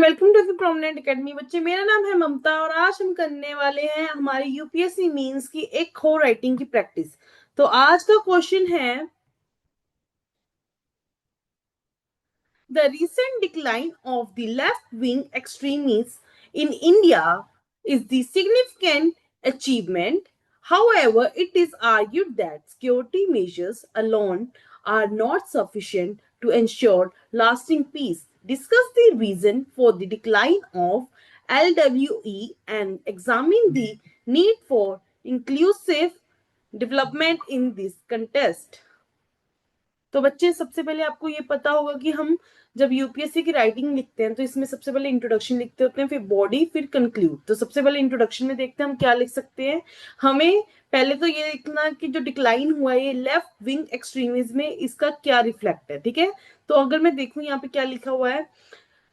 Welcome to the prominent academy. बच्चे, मेरा नाम है ममता और आज हम करने वाले हैं हमारी यूपीएससी मेंस की एक खो राइटिंग की प्रैक्टिस। तो आज का क्वेश्चन है, the recent decline of the left-wing extremists in India is the significant achievement. However, it is argued that security measures alone are not sufficient to ensure lasting peace. Discuss the reason for the decline of LWE and examine the need for inclusive development in this contest. तो बच्चे, सबसे पहले आपको ये पता होगा कि हम जब यूपीएससी की राइटिंग लिखते हैं तो इसमें सबसे पहले इंट्रोडक्शन लिखते होते हैं, फिर बॉडी, फिर कंक्लूड। तो सबसे पहले इंट्रोडक्शन में देखते हैं हम क्या लिख सकते हैं। हमें पहले तो ये लिखना कि जो डिक्लाइन हुआ है ये लेफ्ट विंग एक्सट्रीमिज्म में, इसका क्या रिफ्लेक्ट है। ठीक है, तो अगर मैं देखूं यहाँ पे क्या लिखा हुआ है,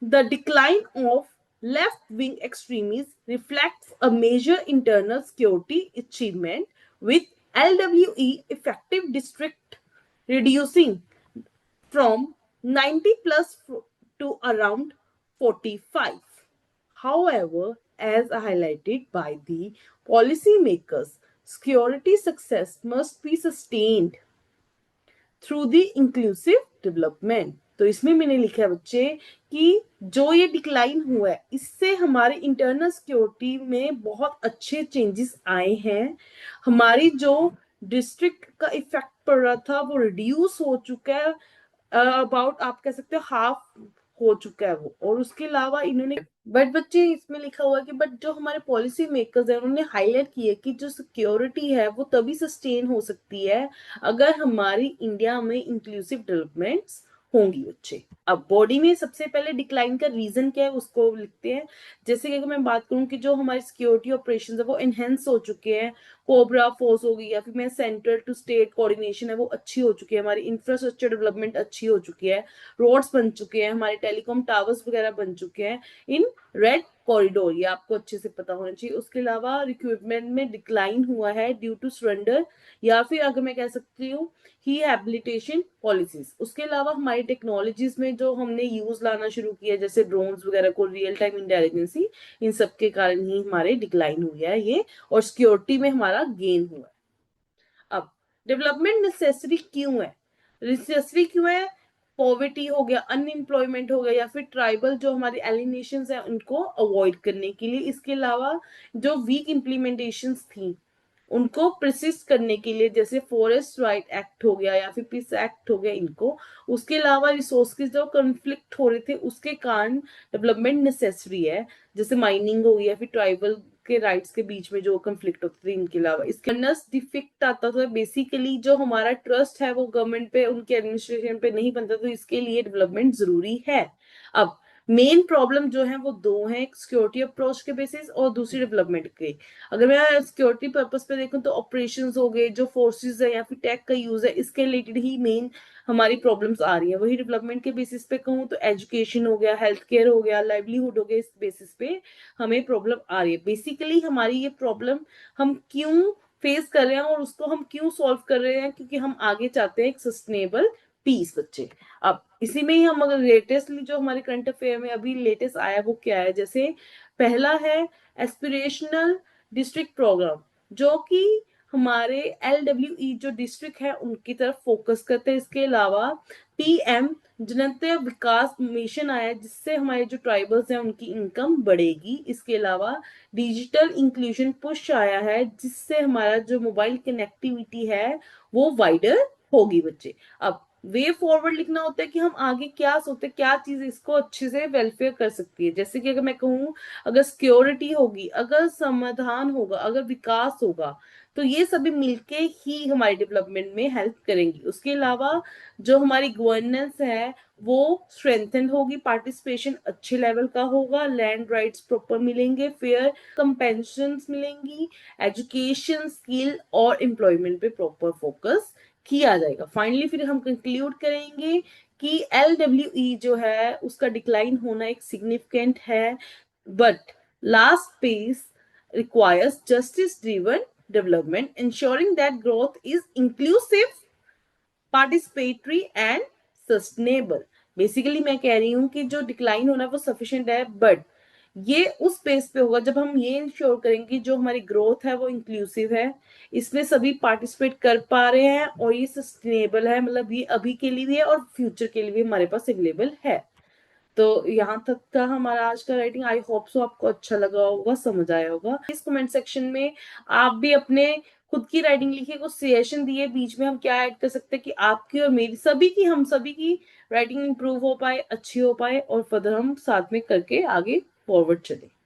the decline of left wing extremism reflects a major internal security achievement with LWE effective district reducing from 90 plus to around 45. However, as highlighted by the policymakers, security success must be sustained through the inclusive development. तो इसमें मैंने लिखा है बच्चे कि जो ये decline हुआ है इससे हमारे इंटरनल सिक्योरिटी में बहुत अच्छे चेंजेस आए हैं। हमारी जो डिस्ट्रिक्ट का इफेक्ट पड़ रहा था वो रिड्यूस हो चुका है, अबाउट आप कह सकते हो हाफ हो चुका है वो। और उसके अलावा इन्होंने बट बच्चे इसमें लिखा हुआ है कि बट जो हमारे पॉलिसी मेकर्स है उन्होंने हाईलाइट किया कि जो सिक्योरिटी है वो तभी सस्टेन हो सकती है अगर हमारी इंडिया में इंक्लूसिव डेवलपमेंट्स होंगी बच्चे। अब बॉडी में सबसे पहले डिक्लाइन का रीजन क्या है उसको लिखते हैं। जैसे कि अगर मैं बात करूं कि जो हमारे सिक्योरिटी ऑपरेशंस है वो एनहेंस हो चुके हैं, कोबरा फोर्स हो गई या फिर मैं सेंट्रल टू स्टेट कोऑर्डिनेशन है वो अच्छी हो चुकी है, हमारी इंफ्रास्ट्रक्चर डेवलपमेंट अच्छी हो चुकी है, रोड्स बन चुके हैं, हमारे टेलीकॉम टावर्स वगैरह बन चुके हैं इन रेड कॉरिडोर, ये आपको अच्छे से पता होना चाहिए। उसके अलावा रिक्रूटमेंट में डिक्लाइन हुआ है ड्यू टू सरेंडर या फिर अगर मैं कह सकती हूँ रिहेबिलिटेशन पॉलिसीज। उसके अलावा हमारी टेक्नोलॉजीज में जो हमने यूज लाना शुरू किया जैसे ड्रोन्स वगैरह को, रियल टाइम इंटेलिजेंसी, इन सब के कारण ही हमारे डिक्लाइन हुआ है ये, और सिक्योरिटी में हमारा गेन हुआ है। अब डेवलपमेंट नेसेसरी क्यों है, नेसेसरी क्यों है? पॉवर्टी हो गया, अनएम्प्लॉयमेंट हो गया या फिर ट्राइबल जो हमारी एलिनेशन है उनको अवॉइड करने के लिए। इसके अलावा जो वीक इम्प्लीमेंटेशंस थी उनको प्रसिस्ट करने के लिए, जैसे फॉरेस्ट राइट एक्ट हो गया या फिर पीस एक्ट हो गया इनको। उसके अलावा रिसोर्स के जो कॉन्फ्लिक्ट हो रहे थे उसके कारण डेवलपमेंट नेसेसरी है, जैसे माइनिंग हो गई या फिर ट्राइबल के राइट्स के बीच में जो कॉन्फ्लिक्ट होते थे। इनके अलावा इसके डिफेक्ट आता था, बेसिकली जो हमारा ट्रस्ट है वो गवर्नमेंट पे, उनके एडमिनिस्ट्रेशन पे नहीं बनता, तो इसके लिए डेवलपमेंट जरूरी है। अब मेन प्रॉब्लम जो है वो दो है, एक सिक्योरिटी अप्रोच के बेसिस और दूसरी डेवलपमेंट के। अगर मैं सिक्योरिटी पर्पस पे देखूं तो ऑपरेशंस हो गए, जो फोर्सेस है या फिर टेक का यूज है, इसके रिलेटेड ही मेन हमारी प्रॉब्लम्स आ रही है। वही डेवलपमेंट के बेसिस पे कहूँ तो एजुकेशन हो गया, हेल्थ केयर हो गया, लाइवलीहुड हो गया, इस बेसिस पे हमें प्रॉब्लम आ रही है। बेसिकली हमारी ये प्रॉब्लम हम क्यों फेस कर रहे हैं और उसको हम क्यों सॉल्व कर रहे हैं, क्योंकि हम आगे चाहते हैं एक सस्टेनेबल पीस बच्चे। अब इसी में ही हम अगर लेटेस्टली जो हमारे करंट अफेयर में अभी लेटेस्ट आया वो क्या है, जैसे पहला है एस्पिरेशनल डिस्ट्रिक्ट प्रोग्राम, जो कि हमारे LWE जो डिस्ट्रिक्ट है उनकी तरफ फोकस करते हैं। इसके अलावा PM जनता विकास मिशन आया जिससे हमारे जो ट्राइबल्स हैं उनकी इनकम बढ़ेगी। इसके अलावा डिजिटल इंक्लूजन पुश आया है जिससे हमारा जो मोबाइल कनेक्टिविटी है वो वाइडर होगी बच्चे। अब वे फॉरवर्ड लिखना होता है कि हम आगे क्या सोचते, क्या चीज इसको अच्छे से वेलफेयर कर सकती है। जैसे कि अगर मैं कहूँ, अगर सिक्योरिटी होगी, अगर समाधान होगा, अगर विकास होगा, तो ये सभी मिलके ही हमारी डेवलपमेंट में हेल्प करेंगी। उसके अलावा जो हमारी गवर्नेंस है वो स्ट्रेंथन होगी, पार्टिसिपेशन अच्छे लेवल का होगा, लैंड राइट्स प्रॉपर मिलेंगे, फेयर कंपेंशन मिलेंगी, एजुकेशन, स्किल और एम्प्लॉयमेंट पे प्रॉपर फोकस किया जाएगा। फाइनली फिर हम कंक्लूड करेंगे कि LWE जो है उसका डिक्लाइन होना एक सिग्निफिकेंट है, but last peace requires justice driven development, ensuring that growth is inclusive, participatory and sustainable. Basically मैं कह रही हूँ कि जो डिक्लाइन होना है वो सफिशिएंट है, बट ये उस पेस पे होगा जब हम ये इंश्योर करेंगे कि जो हमारी ग्रोथ है वो इंक्लूसिव है, इसमें सभी पार्टिसिपेट कर पा रहे हैं और ये सस्टेनेबल है, मतलब ये अभी के लिए भी है और फ्यूचर के लिए भी हमारे पास अवेलेबल है। तो यहाँ तक था हमारा आज का राइटिंग। आई होप सो आपको अच्छा लगा होगा, समझ आया होगा। इस कमेंट सेक्शन में आप भी अपने खुद की राइटिंग लिखिए, कुछ सजेशन दिए बीच में हम क्या ऐड कर सकते हैं कि आपकी और मेरी सभी की, हम सभी की राइटिंग इंप्रूव हो पाए, अच्छी हो पाए और फर्दर हम साथ में करके आगे फॉरवर्ड चले।